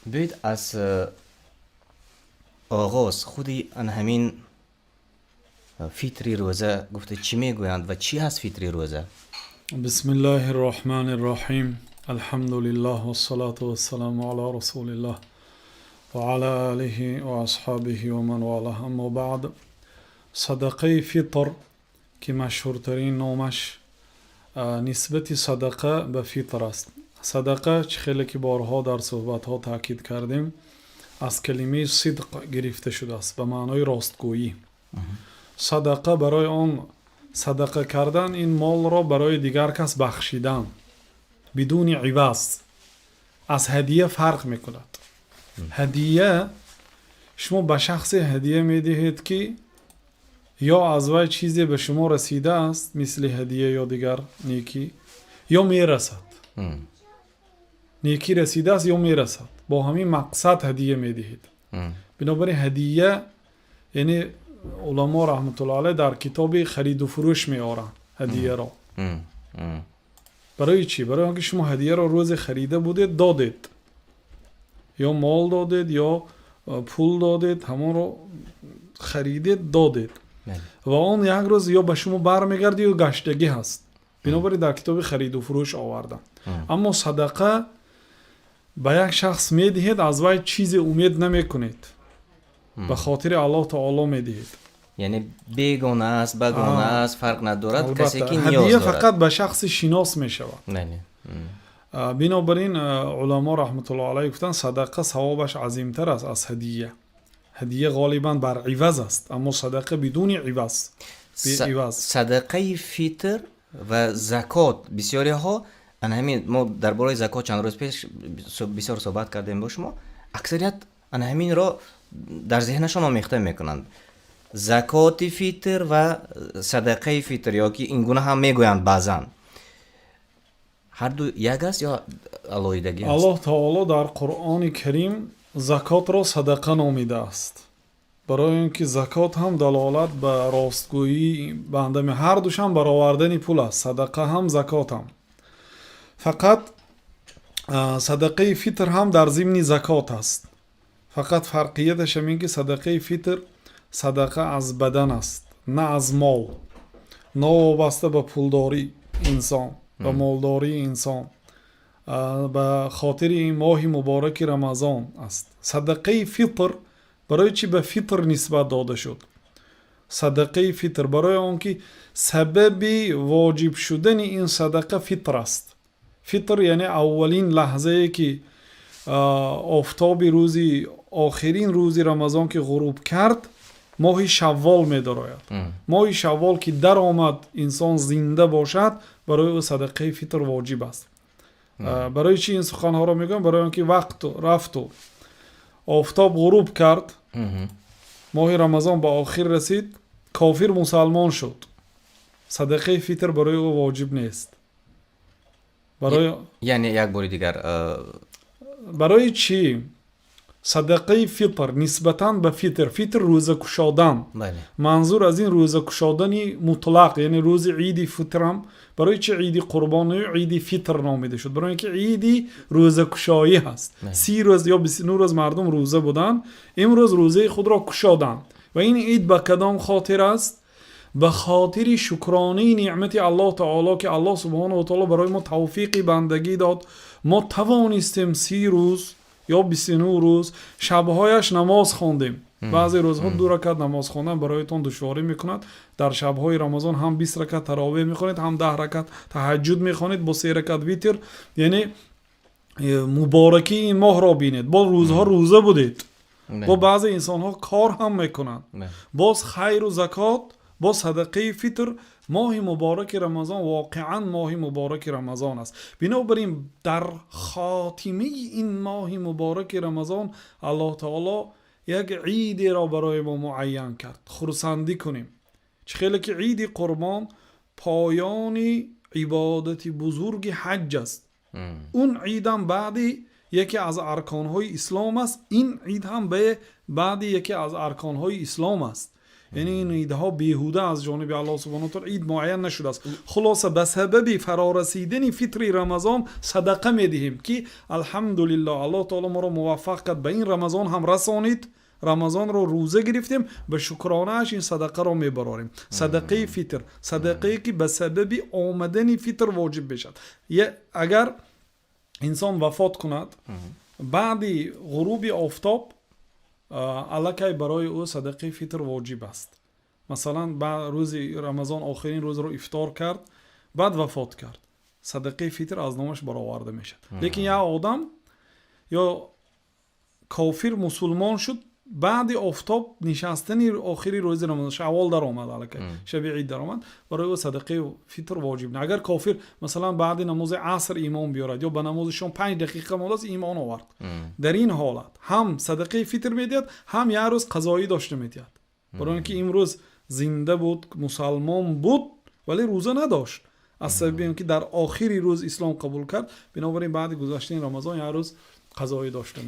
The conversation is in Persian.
بیایید از آغاز خودی ان همین فیتری روزه گفته چی میگویند و چی هست فیتری روزه؟ بسم الله الرحمن الرحیم. الحمد لله والصلاة والسلام على رسول الله وعلى آله وأصحابه ومن والاه. اما بعد، صدقه فطر که مشهورترین نامش نسبت صدقه به فطر است. صدقه چه خیلی که بارها در صحبت ها تاکید کردیم از کلمه صدق گرفته شده است به معنای راستگویی. صدقه برای آن صدقه کردن این مال را برای دیگر کس بخشیدن بدون عوض از هدیه فرق میکند. هدیه شما به شخص هدیه میدهید که یا از وی چیزی به شما رسیده است مثل هدیه یا دیگر نیکی یا میرسد. نیکی رسیده است یا میرسد، با همین مقصد هدیه میدهید. بنابراین هدیه یعنی علما رحمت الله علیه در کتاب خرید و فروش میارن هدیه را. برای چی؟ برای اینکه شما هدیه را روز خریده بودید دادید، یا مال دادید یا پول دادید، همون رو خریدید دادید و آن یک روز یا به شما برمیگرده یا گشتگی هست. بنابراین در کتاب خرید و فروش آوردن. اما صدقه به یک شخص میدهید، از وی چیزی امید نمیکنید، به خاطر الله تعالی میدهید. یعنی بیگانه است بگانه است فرق ندارد، کسی که نیاز هدیه دارد فقط به شخص شناس میشود. بله. بنابراین علما رحمت الله علیه گفتن صدقه ثوابش عظیمتر است از هدیه. هدیه غالبا بر عوض است، اما صدقه بدون عوض. صدقه فطر و زکات بسیاری ها همین ما درباره زکات چند روز پیش بسیار صحبت کردیم با شما. اکثریت همین را در ذهنشان آمیخته میکنند. زکات فطر و صدقه فطر یا که این گونه هم میگویند بعضا هر دو یک است یا علایدگی است؟ الله تعالی در قرآن کریم زکات را صدقه نامیده است، برای اینکه زکات هم دلالت به راستگویی بنده هر دوش هم برآوردن پول است. صدقه هم زکات هم. فقط صدقه فطر هم در ضمن زکات است. فقط فرقیتش این که صدقه فطر صدقه از بدن است نه از مال، نه وابسته به پولداری انسان و مالداری انسان. به خاطر این ماه مبارک رمضان است. صدقه فطر برای چی به فطر نسبت داده شد؟ صدقه فطر برای آنکه سبب واجب شدن این صدقه فطر است. فطر یعنی اولین لحظه که آفتاب روزی آخرین روزی رمضان که غروب کرد ماه شوال می دراید. ماه شوال که در آمد انسان زنده باشد برای او صدقه فطر واجب است. برای چی این سخن ها را میگم؟ برای اینکه وقت رفت و آفتاب غروب کرد، ماه رمضان به آخر رسید، کافر مسلمان شد، صدقه فطر برای او واجب نیست. یعنی یک بار دیگر برای چی؟ صدقه فطر نسبتاً به فطر روزه کشادن. منظور از این روزه کشادن مطلق یعنی روز عید فطر هم برای چه عید قربانی عید فطر نامیده شد؟ برای اینکه عید روزه کشایی هست. 30 روز یا 29 روز مردم روزه بودن، امروز روزه خود را کشادن. و این عید به کدام خاطر است؟ به خاطر شکرانه نعمت الله تعالی که الله سبحانه و تعالی برای ما توفیق بندگی داد. ما توانستیم 30 روز یا 29 روز شبهایش نماز خواندیم. بعضی روزها 2 رکعت نماز خواندن برایتون دشواری میکند. در شبهای رمضان هم 20 رکعت تراویح میخونید، هم 10 رکعت تهجد میخونید با 3 رکعت ویتر. یعنی مبارکی این ماه را بینید. با روزها روزه بودید. با بعضی انسان ها کار هم میکنند. باز خیر و زکات با صدقه فطر ماه مبارک رمضان واقعا ماه مبارک رمضان است. بنابراین در خاتمه این ماه مبارک رمضان الله تعالی یک عید را برای ما معین کرد. خرسندی کنیم. خیلی که عید قربان پایان عبادت بزرگ حج است. اون عید هم بعدی یکی از ارکانهای اسلام است. این عید هم به بعدی یکی از ارکانهای اسلام است. یعنی این ایدها بیهوده از جانب الله سبحانه و تعالی عید معین نشده است. خلاصه به سبب فرارسیدن فطر رمضان صدقه میدهیم که الحمدلله الله تعالی ما را موفق کرد به این رمضان هم رسانید. رمضان رو روزه گرفتیم، به شکرانه اش این صدقه رو میبراریم. صدقه فطر، صدقه که به سبب آمدن فطر واجب بشد. اگر انسان وفات کند بعد غروب آفتاب الکی برای او صدقه فطر واجب است. مثلا بعد روز رمضان آخرین روز رو افطار کرد بعد وفات کرد، صدقه فطر از نامش برآورده میشد. لیکن یا آدم یا کافر مسلمان شد بعد آفتاب نشستن آخری روز رمضان، شوال در آمد الکی شب عید در آمد، برای او صدقه فطر واجب نه. اگر کافر مثلا بعد نماز عصر ایمان بیارد یا به نماز شام 5 دقیقه مونده است ایمان آورد، در این حالت هم صدقه فطر میدهد هم یک روز قضایی داشته میدهد. برای اینکه امروز زنده بود، مسلمان بود ولی روزه نداشت، از سبب اینکه در آخری روز اسلام قبول کرد، بنابراین بعد گذشتن رمضان یک روز قضایی داشته